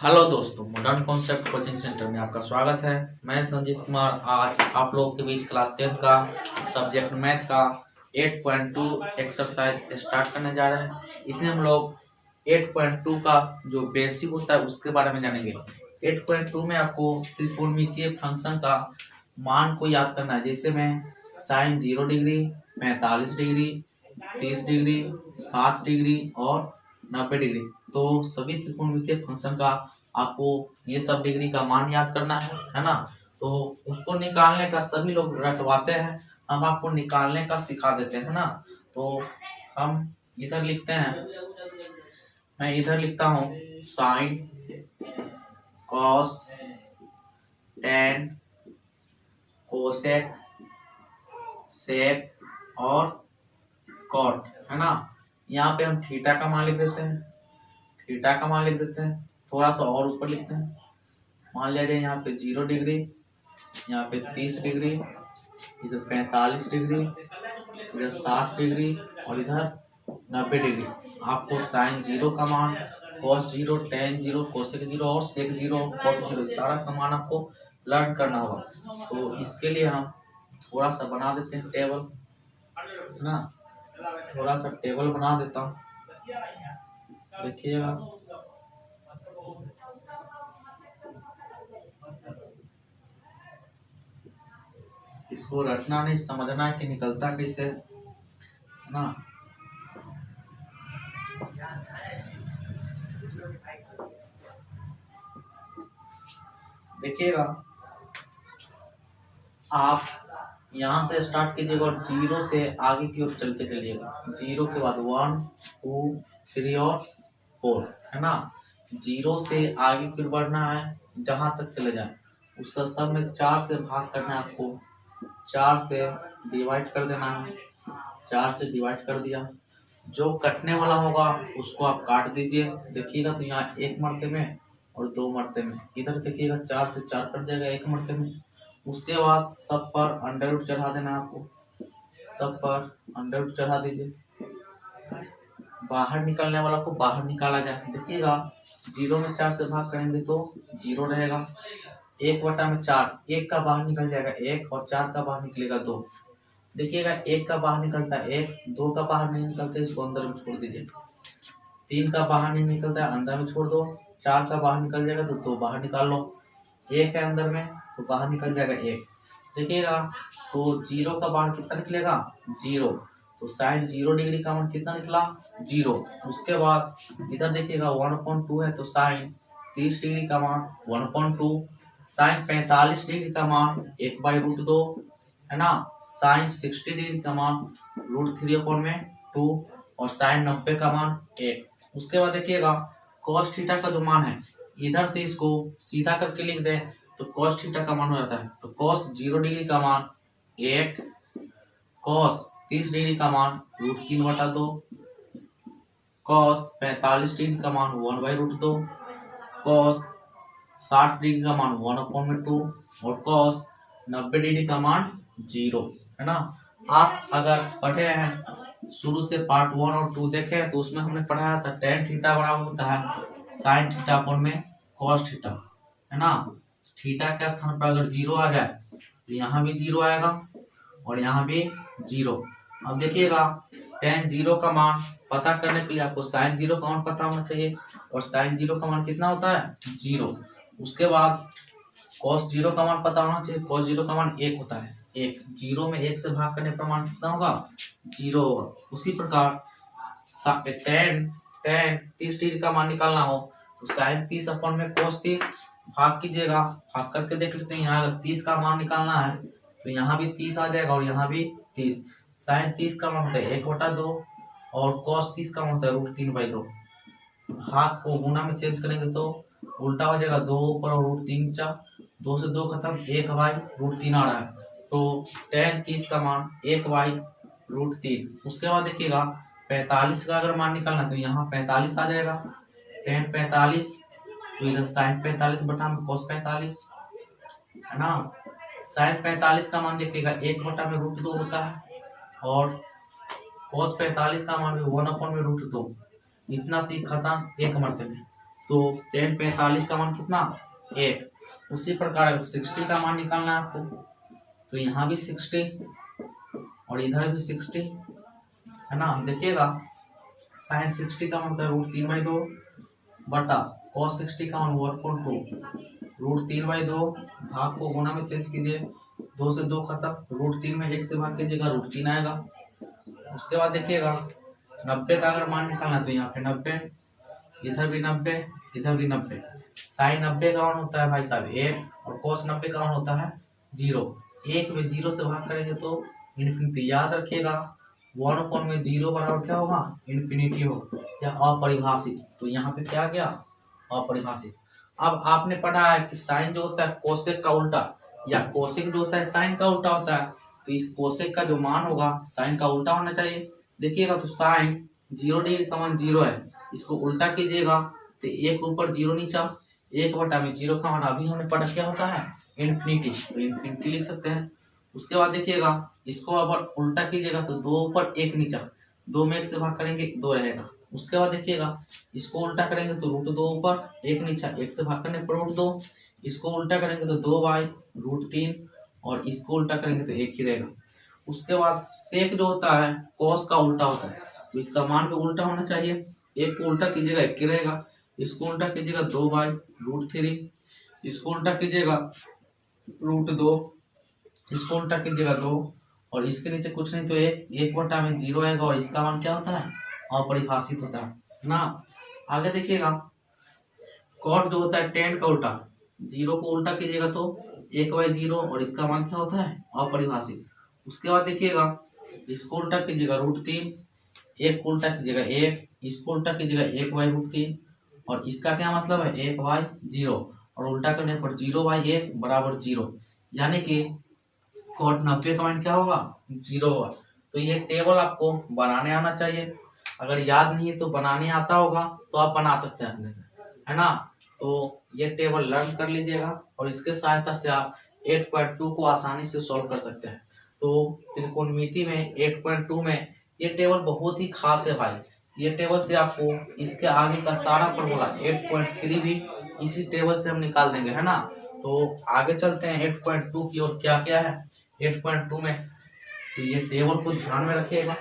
Hello दोस्तों, modern concept coaching centre में आपका स्वागत है। मैं संजीत कुमार आज आप लोगों के बीच क्लास 10 का सब्जेक्ट मैथ का 8.2 एक्सरसाइज स्टार्ट करने जा रहे हैं। इसमें हम लोग 8.2 का जो बेसिक होता है उसके बारे में जानेंगे। 8.2 में आपको त्रिकोणमितीय फंक्शन का मान को याद करना है। जैसे में sine 0 degree, 45 degree, 30 degree, 60 degree और 90 डिग्री। तो सभी त्रिकोणमितीय फंक्शन का आपको ये सब डिग्री का मान याद करना है ना। तो उसको निकालने का सभी लोग रटवाते हैं, हम आपको निकालने का सिखा देते हैं ना। तो हम इधर लिखते हैं, मैं इधर लिखता हूँ साइन, कॉस, टेन, कोसेक, सेक और कॉट, है ना। यहाँ पे हम थीटा का मान लिख देते हैं, थीटा का मान लिख देते हैं। थोड़ा सा और ऊपर लिखते हैं, मान लिया जाए यहाँ पे 0 डिग्री, यहाँ पे 30 डिग्री, इधर 45 डिग्री, इधर 60 डिग्री और इधर 90 डिग्री। आपको साइन 0 का मान, कॉस 0, टेन 0, कोसेक 0 और सेक 0, कॉट 0 सारा का मान आपको लर्न करना होगा। तो इसके लिए हम थोड़ा सा बना देते हैं टेबल, है ना। थोड़ा सा टेबल बना देता हूँ, देखिएगा। इसको रटना नहीं, समझना है कि निकलता कैसे, है ना। देखिएगा, आप यहाँ से स्टार्ट कीजिएगा और 0 से आगे की ओर चलते चलिएगा। 0 के बाद 1, 2, 3 और 4, है ना। 0 से आगे की ओर बढ़ना है, जहां तक चले जाए उसका सब में 4 से भाग करना है आपको। 4 से डिवाइड कर देना है, 4 से डिवाइड कर दिया। जो कटने वाला होगा उसको आप काट दीजिए। देखिएगा तो यहाँ 1 मरते में और 2 मरते में, इधर देखिएगा 4 से 4 कट जाएगा 1 मरते में। उसके बाद सब पर अंडर रूट चढ़ा देना है आपको, सब पर अंडर रूट चढ़ा दीजिए। बाहर निकलने वाला को बाहर निकाला जाए। देखिएगा 0 में 4 से भाग करेंगे तो 0 रहेगा। 1/4, 1 का बाहर निकल जाएगा 1 और 4 का बाहर निकलेगा 2। देखिएगा 1 का बाहर निकलता है 1, 2 का बाहर नहीं निकलता, इसको अंदर में छोड़ दीजिए। 3 का बाहर नहीं निकलता है, अंदर में छोड़ दो। 4 का बाहर निकल जाएगा तो 2 बाहर निकाल लो। 1 है अंदर में तो बाहर निकल जाएगा 1। देखिएगा तो 0 का बाहर कितना निकलेगा 0, तो साइन 0 डिग्री का मान कितना निकला 0। उसके बाद इधर देखिएगा 1/2 है तो साइन 30 डिग्री का मान 1/2, साइन 45 डिग्री का मान 1/√2, है ना। साइन 60 डिग्री का मान √3/2 और साइन 90 का मान 1। उसके बाद देखिएगा कॉस थीटा का जो मान है, इधर से इसको सीधा करके लिख दें तो कॉस थीटा का मान हो जाता है। तो कॉस 0 डिग्री का मान 1, कॉस 30 डिग्री का मान √3/2, कॉस 45 डिग्री का मान 1/√2, कॉस 60 डिग्री का मान 1/2 और कॉस 90 डिग्री का मान 0, है ना। आप अगर पढ़े हैं शुरू से पार्ट 1 और 2 देखे तो उसमें हमने पढ़ाया था टेन थीटा बराबर होता है साइन थीटा अपॉन में कॉस थीटा, है ना। थीटा के स्थान पर अगर 0 आ जाए तो यहाँ भी 0 आएगा और यहाँ भी 0। अब देखिएगा टेन 0 का मान पता करने के लिए आपको साइन 0 का मान पता होना चाहिए और साइन 0 का मान कितना होता है 0। उसके बाद कॉस 0 का मान पता होना चाहिए, कॉस 0 का मान 1 होता है 1। 0 में 1 से भाग करने पर मान कितना होगा 0 होगा। उसी प्रकार टेन 30 डिग्री का मान निकालना हो तो साइन 30 अपॉन में कॉस 30 भाग कीजिएगा, भाग करके देख लेते हैं। यहाँ अगर 30 का मान निकालना है तो यहाँ भी 30 आ जाएगा और यहाँ भी 30। साइन 30 का मान होता है 1/2 और कॉस 30 का मान होता है √3/2। भाग को गुना में चेंज करेंगे तो उल्टा हो जाएगा, 2 ऊपर और √3 नीचा, 2 से 2 खत्म, 1/√3 आ रहा है। तो टेन 30 का मान 1/√3। उसके बाद देखिएगा 45 का अगर मान निकालना तो यहाँ 45 आ जाएगा, टेन 45 तो इधर साइन 45 बटा में कॉस 45, है ना। साइन 45 का मान देखिएगा 1/√2 होता है और कॉस 45 का मान भी 1/√2। इतना सी खत्म 1 मरते में। तो टेन 45 का मान कितना, 1। उसी प्रकार 60 का मान निकालना है आपको, तो यहाँ भी 60 और इधर भी 60 है ना। देखिएगा साइन 60 का मान होता है √3/2 बटा कॉस 60 का मान 1/2 √3/2। भाग को गुना में चेंज कीजिए, 2 से 2 खत्म, √3 में 1 से भाग कीजिएगा, √3 आएगा। उसके बाद देखिएगा 90 का अगर मान निकालना तो यहाँ पे 90, इधर भी 90, इधर भी 90। साइन 90 का मान होता है भाई साहब 1 और कॉस 90 का मान होता है 0। 1 में 0 से भाग करेंगे तो इन्फिनिटी। याद रखिएगा 1 में 0 बराबर क्या होगा, इन्फिनिटी होगा या अपरिभाषित। तो यहाँ पे क्या गया, अपरिभाषित। अब आपने पढ़ा है कि साइन जो होता है कोसेक का उल्टा, या कोसेक जो होता है साइन का उल्टा होता है। तो इस कोसेक का जो मान होगा साइन का उल्टा होना चाहिए। देखिएगा तो साइन 0 डिग्री का मान 0 है, इसको उल्टा कीजिएगा तो 1 ऊपर 0 नीचा, 1 बटा में 0 का मान अभी हमने पढ़ा क्या होता है, इन्फिनिटी। तो इन्फिनिटी लिख सकते हैं। उसके बाद देखिएगा इसको अगर उल्टा कीजिएगा तो 2 ऊपर 1 नीचा, 2 में 1 से भाग करेंगे 2 रहेगा। उसके बाद देखिएगा इसको उल्टा करेंगे तो √2 ऊपर 1 नीचा, 1 से भाग करने पर √2। इसको उल्टा करेंगे तो 2/√3 और इसको उल्टा करेंगे तो 1 ही रहेगा। उसके बाद सेक जो होता है कॉस का उल्टा होता है, तो इसका मान भी उल्टा होना चाहिए। 1 को उल्टा कीजिएगा 1 ही रहेगा, इसको उल्टा कीजिएगा 2/√3, इसको उल्टा कीजिएगा √2, इसको उल्टा कीजिएगा 2 और इसके नीचे कुछ नहीं तो 1 बटा में 0 आएगा और इसका मान क्या होता है, अपरिभाषित होता है ना। आगे देखिएगा कॉट जो होता है टेन का उल्टा, 0 को उल्टा कीजिएगा तो 1/0 और इसका मान क्या होता है, अपरिभाषित। उसके बाद देखिएगा इसको उल्टा कीजिएगा √3, 1 को उल्टा कीजिएगा 1, इसको उल्टा कीजिएगा 1/√3 और इसका क्या मतलब है 1/0 और उल्टा करने पर 0/1 बराबर 0, यानी कि कॉट 90 का मान क्या होगा, 0 होगा। तो ये टेबल आपको बनाने आना चाहिए। अगर याद नहीं है तो बनाने आता होगा तो आप बना सकते हैं अपने से, है ना। तो ये टेबल लर्न कर लीजिएगा और इसके सहायता से आप 8.2 को आसानी से सॉल्व कर सकते हैं। तो त्रिकोणमिति में 8.2 में ये टेबल बहुत ही खास है भाई। ये टेबल से आपको इसके आगे का सारा फॉर्मूला 8.3 भी इसी टेबल से हम निकाल देंगे, है ना। तो आगे चलते हैं 8.2 की और क्या क्या है 8.2 में। तो ये टेबल को ध्यान में रखिएगा।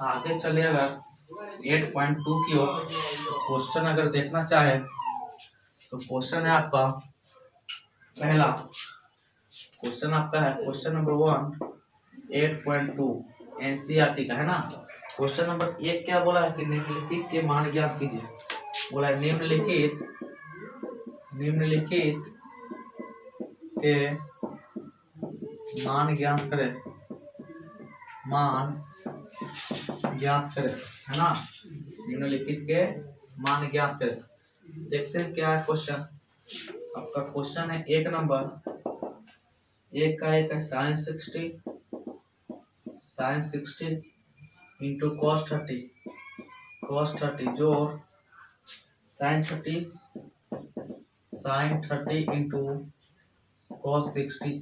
आगे चले अगर 8.2 की ओर, तो क्वेश्चन अगर देखना चाहे तो क्वेश्चन है आपका पहला क्वेश्चन आपका है क्वेश्चन नंबर 1 8.2 एनसीईआरटी का, है ना। क्वेश्चन नंबर 1 क्या बोला है कि निम्नलिखित के मान ज्ञात कीजिए। बोला है निम्नलिखित के मान ज्ञात करें, है ना। निम्नलिखित के मान ज्ञात करें। देखते हैं क्या है क्वेश्चन। आपका क्वेश्चन है 1 नंबर, 1 का है साइन 60 इंटू cos 30 जोड़ साइन 30 इंटू cos 60।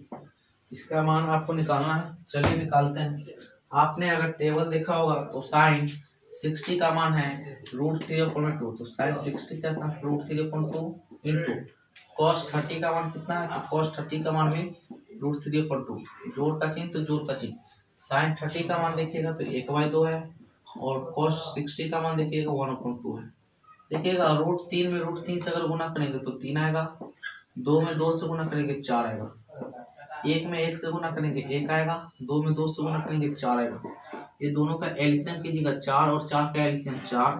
इसका मान आपको निकालना है। चलिए निकालते हैं। आपने अगर टेबल देखा होगा तो साइन 60 का मान है √3/2, तो साइन 60 का साथ √3/2 इंटू cos 30 का मान कितना है, तो cos 30 का मान भी √3/2। जोड़ का चिन्ह तो जोड़ का चिन्ह। साइन 30 का मान देखिएगा तो 1/2 है और cos 60 का मान देखिएगा 1/2 है। देखिएगा √3 में √3 से अगर गुना करेंगे तो 3 आएगा, 2 में 2 से गुना करेंगे 4 आएगा, 1 में 1 से गुना करेंगे 1 आएगा, 2 में 2 से गुना करेंगे 4 आएगा। ये दोनों का एलसीएम कीजिएगा 4 और 4 का एलसीएम 4,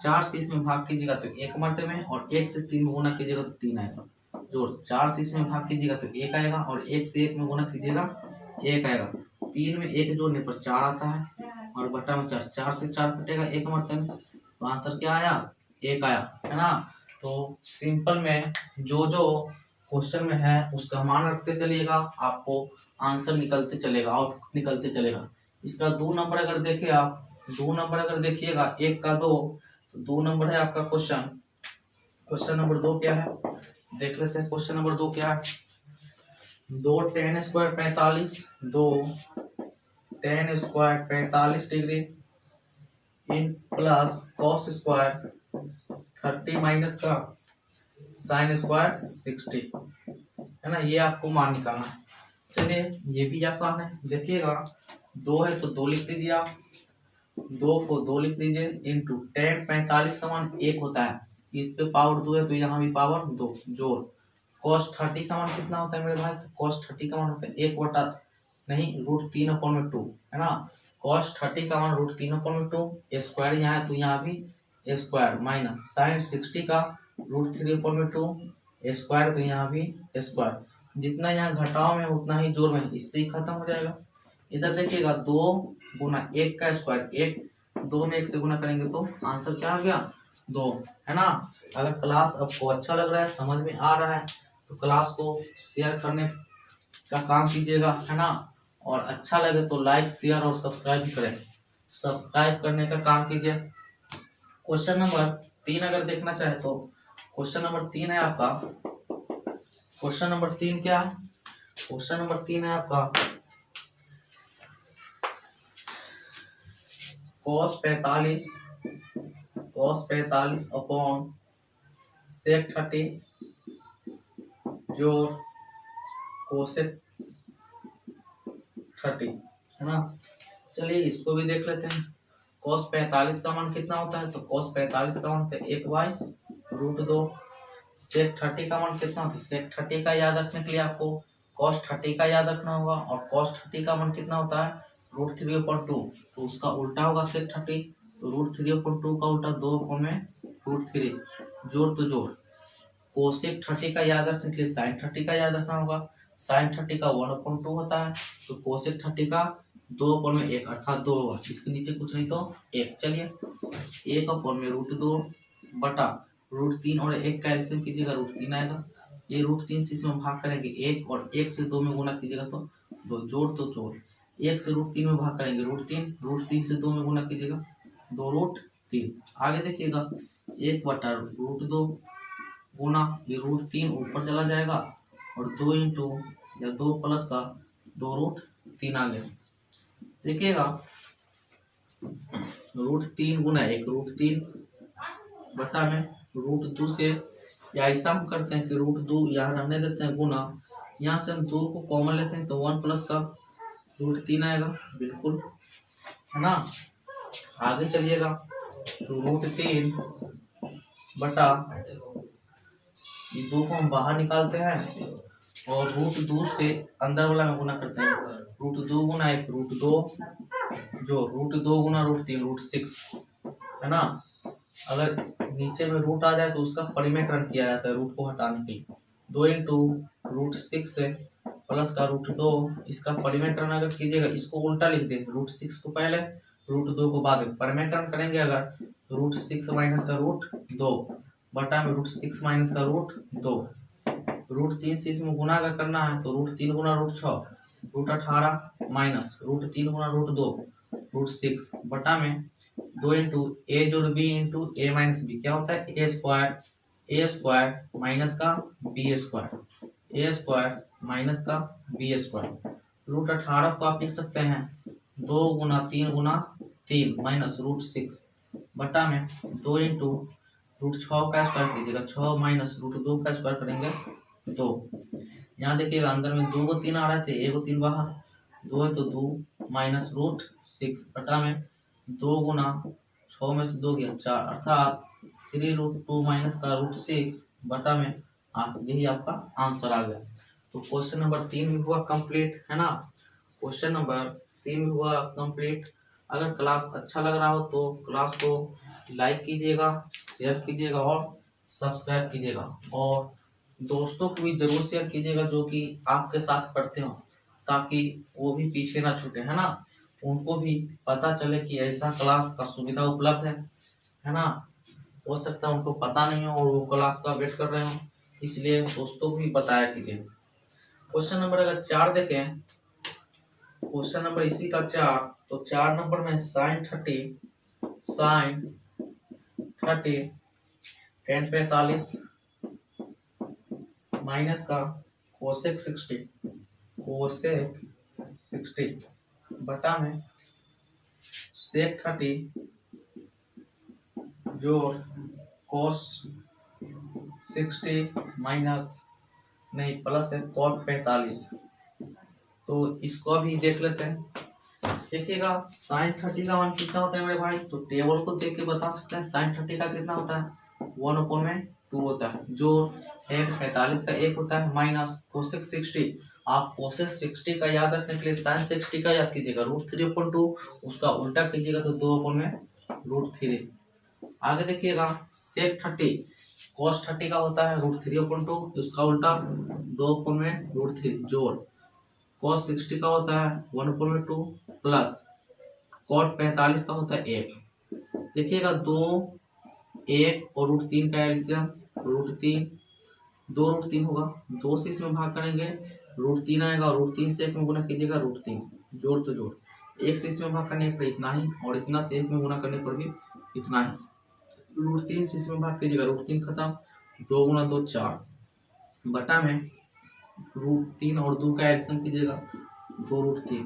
4 से इसमें भाग कीजिएगा तो 1 मरते में और 1 से 3 में गुना कीजिएगा तो 3 आएगा। जोड़ 4 से इसमें भाग कीजिएगा तो 1 आएगा और 1 से 1 में गुना कीजिएगा 1 आएगा। 3 में 1 जोड़ने पर 4 आता है और बटा में 4, 4 से 4 कटेगा 1 मरते में, तो आंसर क्या आया, 1 आया, है ना। तो सिंपल में जो क्वेश्चन में है उसका मान रखते चलिएगा, आपको आंसर निकलते चलेगा, आउटपुट निकलते चलेगा। इसका 2 नंबर अगर देखे आप, 2 नंबर अगर देखिएगा 1 का 2, तो 2 नंबर है आपका क्वेश्चन नंबर 2 क्या है देख लेते हैं। क्वेश्चन नंबर 2 क्या है, 2 tan² 45, 2 tan² 45 degree in plus cos² 30 minus का साइन स्क्वायर 60, है ना, ये आपको मान निकालना है। चलिए ये भी आसान है, देखिएगा 2 है तो 2 लिख दीजिए आप, 2 को 2 लिख दीजिए इंटू टेन 45 का मान 1 होता है, इस पे पावर 2 है तो यहाँ भी पावर 2 जोड़ cos 30 का मान कितना होता है मेरे भाई, तो cos 30 का मान होता है 1/, नहीं √3/2, है ना, cos 30 का मान √3/2, स्क्वायर यहाँ है तो यहाँ भी स्क्वायर माइनस साइन 60 का √3/2 स्क्वायर तो यहाँ भी स्क्वायर, जितना यहाँ घटाव में उतना ही जोड़ में, इससे ही खत्म हो जाएगा। इधर देखिएगा 2 गुना 1 का स्क्वायर, 1 2 में 1 से गुना करेंगे तो आंसर क्या आ गया 2, है ना। अगर क्लास आपको अच्छा लग रहा है, समझ में आ रहा है तो क्लास को शेयर करने का काम कीजिएगा, है ना, और अच्छा लगे तो लाइक शेयर और सब्सक्राइब भी करें, सब्सक्राइब करने का काम कीजिए। क्वेश्चन नंबर 3 अगर देखना चाहे तो क्वेश्चन नंबर 3 है आपका, क्वेश्चन नंबर 3 क्या है, क्वेश्चन नंबर 3 है आपका cos 45 अपॉन sec 30 जोड़ cosec 30, है ना। चलिए इसको भी देख लेते हैं। cos 45 का मान कितना होता है, तो cos 45 का मान होता है 1/√2। sec 30 का मान कितना होता है, sec 30 का याद रखने के लिए आपको cos 30 का याद रखना होगा, और cos 30 का मान कितना होता है √3/2, तो उसका उल्टा होगा sec 30, तो √3/2 का उल्टा 2/√3, जोड़ तो जोड़ cosec 30 का याद रखने के लिए sin 30 का याद रखना होगा, sin 30 का 1/2 होता है, तो cosec 30 का 2/1 अर्थात 2 होगा, इसके नीचे कुछ नहीं तो 1। चलिए 1/√2 बटा √3 और 1 का एलसीएम कीजिएगा √3 आएगा, ये √3 से इसमें भाग करेंगे 1 और 1 से 2 में गुना कीजिएगा तो 2, जोड़ तो जोड़ 1 से √3 में भाग करेंगे √3 से 2 में गुना कीजिएगा 2√3। आगे देखिएगा 1/√2 गुना ये √3 ऊपर चला जाएगा और 2 इंटू या 2 प्लस का 2√3 आ गया। देखिएगा √3 गुना 1 √3 बटा में √2 से, या ऐसा हम करते हैं कि √2 यहाँ रहने देते हैं गुना, यहाँ से हम 2 को कॉमन लेते हैं तो 1 प्लस का √3 आएगा, बिल्कुल, है ना। आगे चलिएगा तो √3 बटा ये 2 को हम बाहर निकालते हैं और √2 से अंदर वाला में गुना करते हैं, √2 गुना 1 √2 जो √2 गुना √3 √6, है ना। अगर नीचे में रूट आ जाए तो उसका परिमेकरण किया जाता है रूट को हटाने के लिए, 2 इंटू √6 से प्लस का √2, इसका परिमेकरण अगर कीजिएगा, इसको उल्टा लिख दें, √6 को पहले √2 को बाद में, परिमेकरण करेंगे अगर √6 माइनस का √2 बटा में √6 माइनस का √2, √3 से इसमें गुना अगर करना है तो √3 गुना √6 √18 माइनस √3 गुना √2 √6 बटा में 2 इंटू ए जोड़ B into A minus B, क्या होता है ए स्क्वायर माइनस का बी स्क्वायर माइनस का बी स्क्वायर, √18 को आप लिख सकते हैं 2 गुना 3 माइनस √6 बटा में 2 इंटू √6 का स्क्वायर कीजिएगा 6 माइनस √2 का स्क्वायर करेंगे 2। यहाँ देखिएगा अंदर में 2 को 3 आ रहे थे, 1 को 3 बाहर, 2 है तो 2 माइनस √6 बटा में 2 गुना 6 में से 2 गया 4 अर्थात 3√2 माइनस का √6 बटा में 8, यही आपका आंसर आ गया। तो क्वेश्चन नंबर 3 भी हुआ कंप्लीट, है ना, क्वेश्चन नंबर 3 भी हुआ कंप्लीट। अगर क्लास अच्छा लग रहा हो तो क्लास को लाइक कीजिएगा, शेयर कीजिएगा और सब्सक्राइब कीजिएगा, और दोस्तों को भी जरूर शेयर कीजिएगा जो कि आपके साथ पढ़ते हो, ताकि वो भी पीछे ना छूटे, है ना, उनको भी पता चले कि ऐसा क्लास का सुविधा उपलब्ध है ना। हो सकता है उनको पता नहीं हो और वो क्लास का वेट कर रहे हो, इसलिए दोस्तों को भी बताया कीजिए। क्वेश्चन नंबर अगर 4 देखें, क्वेश्चन नंबर इसी का 4, तो 4 नंबर में साइन 30 tan 45 माइनस का कोसेक 60 बटा में सेक 30 जोड़ cos 60 माइनस नहीं प्लस है cot 45। तो इसको भी देख लेते हैं। देखिएगा sin 30 का मान कितना होता है मेरे भाई, तो टेबल को देख के बता सकते हैं। sin 30 का कितना होता है 1/2 होता है, जो tan 45 का 1 होता है, माइनस cosec 60। आप cosec 60 का याद रखने के लिए sin 60 का याद कीजिएगा √3/2, उसका उल्टा कीजिएगा तो 2/√3। आगे देखिएगा sec 30 cos 30 का होता है √3/2, उसका उल्टा 2/√3 जोड़ cos 60 का होता है 1/2 प्लस cot 45 का होता है 1। देखिएगा 2 1 और √3 का एलसीएम √3, 2√3 होगा, 2 से इसमें भाग करेंगे √3 आएगा और √3 से 1 में गुना कीजिएगा √3, जोड़ तो जोड़, 1 से इसमें भाग करने पर इतना ही और इतना से 1 में गुना करने पर भी इतना ही, √3 से इसमें भाग कीजिएगा √3 खत्म, 2 गुना 2 4 बटा में √3 और 2 का एलसीएम कीजिएगा 2√3,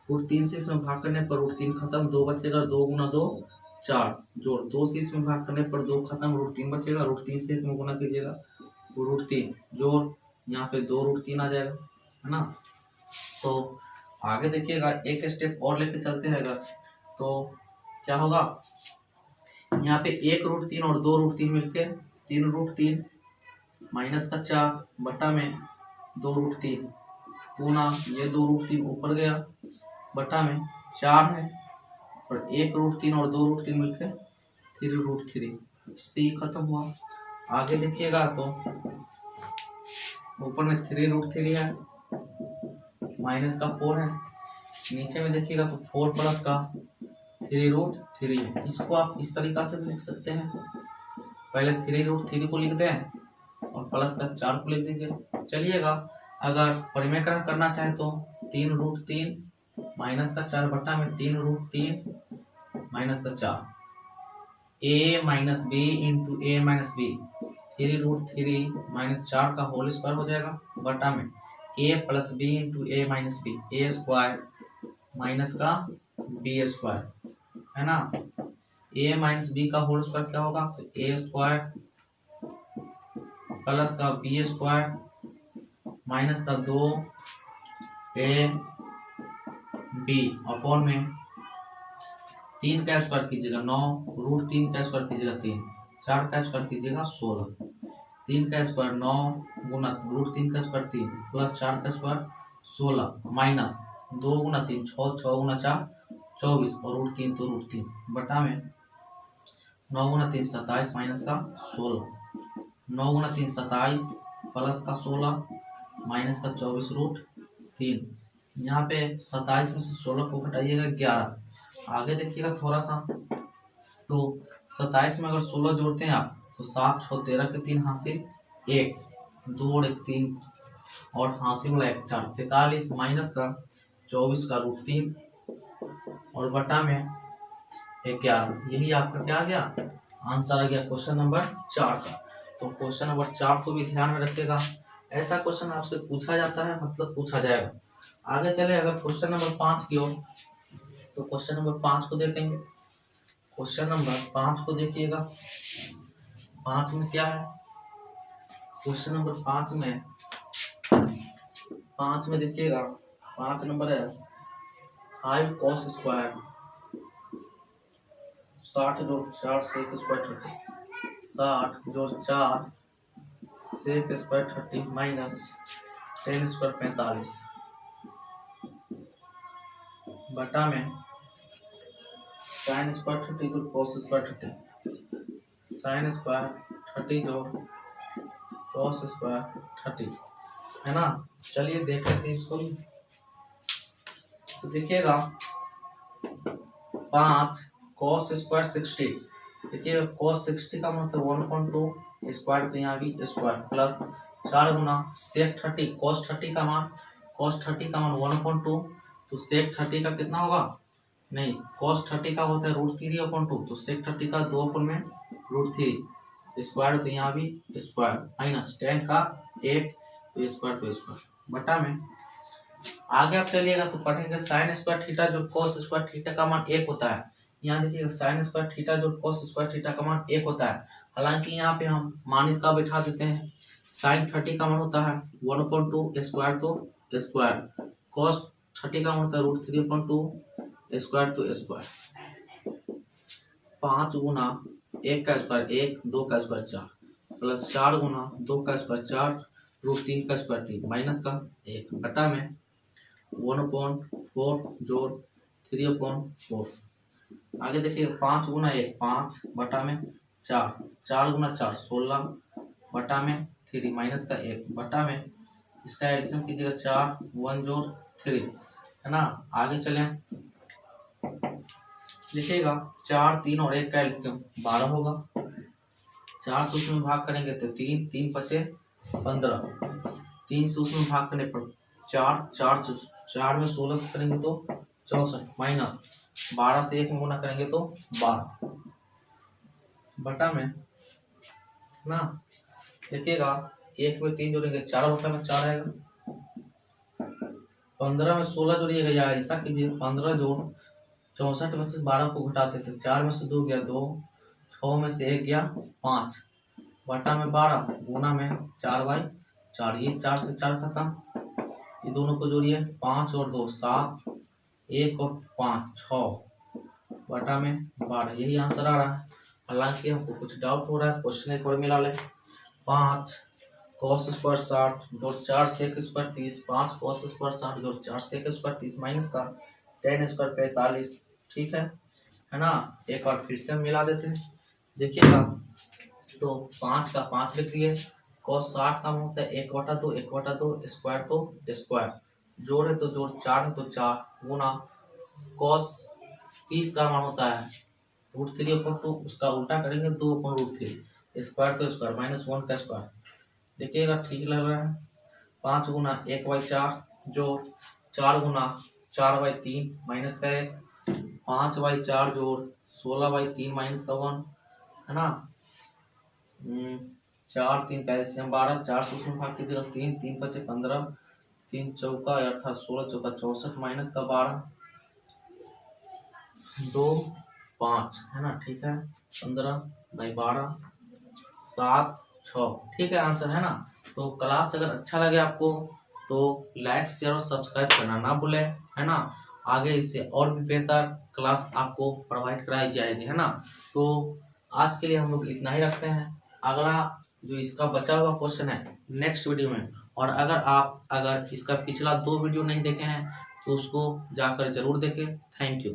√3 से इसमें भाग करने पर √3 खत्म, 2 बचेगा, 2 गुना 2 4 जोड़, 2 से इसमें भाग करने पर 2 खत्म, √3 बचेगा, √3 से 1 में गुना कीजिएगा √3 जोड़, यहाँ पे 2√3 आ जाएगा, है ना। तो आगे देखिएगा एक स्टेप और लेके चलते हैं अगर, तो क्या होगा, यहाँ पे 1√3 और 2√3 मिलके 3√3 माइनस का 4 बटा में 2√3 गुना ये 2√3 ऊपर गया बटा में 4 है और 1√3 और 2√3 मिलके 3√3, इससे ही खत्म हुआ। आगे देखिएगा तो ऊपर में 3√3 है, माइनस का 4 है, नीचे में देखिएगा तो 4 प्लस का 3√3 है। इसको आप इस तरीका से भी लिख सकते हैं, पहले 3√3 को लिख दें और प्लस का 4 को लिख दीजिए। चलिएगा अगर परिमेयकरण करना चाहे तो 3√3 माइनस का 4 बटा में 3√3 माइनस का 4, a minus B into A minus B, 3√3 minus 4 का होल स्क्वायर हो जाएगा बटा में a plus B into A minus B, A square minus का बी स्क्वायर, है ना। a माइनस बी का होल स्क्वायर क्या होगा, तो ए स्क्वायर प्लस का बी स्क्वायर माइनस का 2 बी अपॉन में 3 का स्क्वायर कीजिएगा 9, √3 का स्क्वायर कीजिएगा 3, 4 का स्क्वायर कीजिएगा 16, 3 का स्क्वायर 9 गुना √3 का स्क्वायर 3 प्लस 4 का स्क्वायर 16 माइनस 2 गुना 3 6, 6 गुना 4 24 और √3 तो √3 बटा में 9 गुना 3 27 माइनस का 16, 9 गुना 3 27 प्लस का 16 माइनस का 24√3। यहाँ पे 27 में से 16 को घटाइएगा 11। आगे देखिएगा थोड़ा सा, तो 27 में अगर 16 जोड़ते हैं आप तो 7 6 13 के 3 हासिल 1, 2 और 1 3 और हासिल वाला 1 4, 43 माइनस का 24 का √3 और बटा में 11। यही आपका क्या आ गया, आंसर आ गया क्वेश्चन नंबर 4 का। तो क्वेश्चन नंबर 4 को भी ध्यान में रखिएगा, ऐसा क्वेश्चन आपसे पूछा जाता है, मतलब पूछा जाएगा। आगे चले अगर क्वेश्चन नंबर 5 की ओर, तो क्वेश्चन नंबर 5 को देखेंगे। क्वेश्चन नंबर 5 को देखिएगा, 5 में क्या है, क्वेश्चन नंबर 5 में देखिएगा 5 नंबर है 5 cos स्क्वायर 60 जोड़ 4 sec स्क्वायर 30, 60 जोड़ 4 sec स्क्वायर 30 माइनस 10 स्क्वायर 45 बटा में sin स्क्वायर 30 जोड़ cos स्क्वायर 30, sin स्क्वायर 30 जोड़ cos स्क्वायर 30, है ना। चलिए देख लेते हैं इसको। तो देखिएगा 5 cos स्क्वायर 60, देखिएगा cos 60 का मतलब 1/2 स्क्वायर, तो यहाँ भी स्क्वायर प्लस 4 गुना sec 30, cos 30 का मान 1/2, तो sec 30 का कितना होगा, नहीं cos 30 का होता है √3/2, तो sec 30 का 2/√3 स्क्वायर, तो यहाँ भी स्क्वायर माइनस 10 का 1 तो स्क्वायर बटा में। आगे आप चलिएगा तो पढ़ेंगे sin स्क्वायर थीटा जो cos स्क्वायर थीटा का मान 1 होता है। यहाँ देखिएगा sin स्क्वायर थीटा जो cos स्क्वायर थीटा का मान 1 होता है, हालांकि यहाँ पे हम मान इसका बैठा देते हैं। साइन 30 का मान होता है 1/2 स्क्वायर तो स्क्वायर, कॉस 30 का मान होता है √3/2 स्क्वायर तो स्क्वायर। 5 गुना 1 का स्क्वायर 1, 2 का स्क्वायर 4, प्लस 4 गुना 2 का स्क्वायर 4, √3 का स्क्वायर 3, माइनस का 1 बटा में 1/4 जोड़ 3/4। आगे देखिए 5 गुना 1 5 बटा में 4, 4 गुना 4 16 बटा में 3, माइनस का 1 बटा में इसका एडिशन कीजिएगा 4 1 जोड़ 3, है ना। आगे चलें, लिखिएगा 4 3 और 1 का एलसीएम 12 होगा। 4 से उसमें भाग करेंगे तो 3 3 बचे 15, 3 से उसमें भाग करने पर 4 4 में 16 से करेंगे तो 64, माइनस 12 से 1 में गुना करेंगे तो 12 बटा में ना। देखिएगा 1 में 3 जोड़ेंगे 4 बटा में 4 आएगा। 15 में 16 जोड़िएगा या ऐसा कीजिए 15 जोड़ 64 में से 12 को घटाते थे, 4 में से 2 गया 2, 6 में से 1 गया 5 बटा में 12 गुना में 4/4, ये 4 से 4 खत्म, ये दोनों को जोड़िए 5 और 2 7, 1 और 5 6 बटा में 12, यही आंसर आ रहा है। हालांकि हमको कुछ डाउट हो रहा है, क्वेश्चन एक बार मिला ले। 5 cos स्क्वायर 60 जोड़ 4 sec स्क्वायर 30, 5 cos स्क्वायर 60 जोड़ 4 sec स्क्वायर 30, माइनस का tan स्क्वायर 45, ठीक है ना। एक बार फिर से हम मिला देते हैं, देखिएगा तो 5 का 5 लिख दिए, cos 60 का होता है 1/2 1/2 स्क्वायर तो स्क्वायर, जोड़ है तो जोड़, 4 है तो 4 गुना cos 30 का मान होता है √3/2, उसका उल्टा करेंगे 2/√3, स्क्वायर तो स्क्वायर, -1 का स्क्वायर। देखिएगा ठीक लग रहा है। 5 गुना 1/4 जोड़ 4 गुना 4/3, माइनस का 1, 5/4 जोड़ 16/3, माइनस का 1, है ना। 4 3 का एलसीएम 12, 4 से उसमें भाग कीजिएगा 3 3 बचे 15, 3 चौका अर्थात 16 चौका 64, माइनस का 12 2 5, है ना, ठीक है। 15/12 7 6, ठीक है, आंसर है ना। तो क्लास अगर अच्छा लगे आपको तो लाइक शेयर और सब्सक्राइब करना ना भूले, है ना। आगे इससे और भी बेहतर क्लास आपको प्रोवाइड कराई जाएगी, है ना। तो आज के लिए हम लोग इतना ही रखते हैं। अगला जो इसका बचा हुआ क्वेश्चन है नेक्स्ट वीडियो में, और अगर इसका पिछला 2 वीडियो नहीं देखे हैं तो उसको जाकर जरूर देखें। Thank you.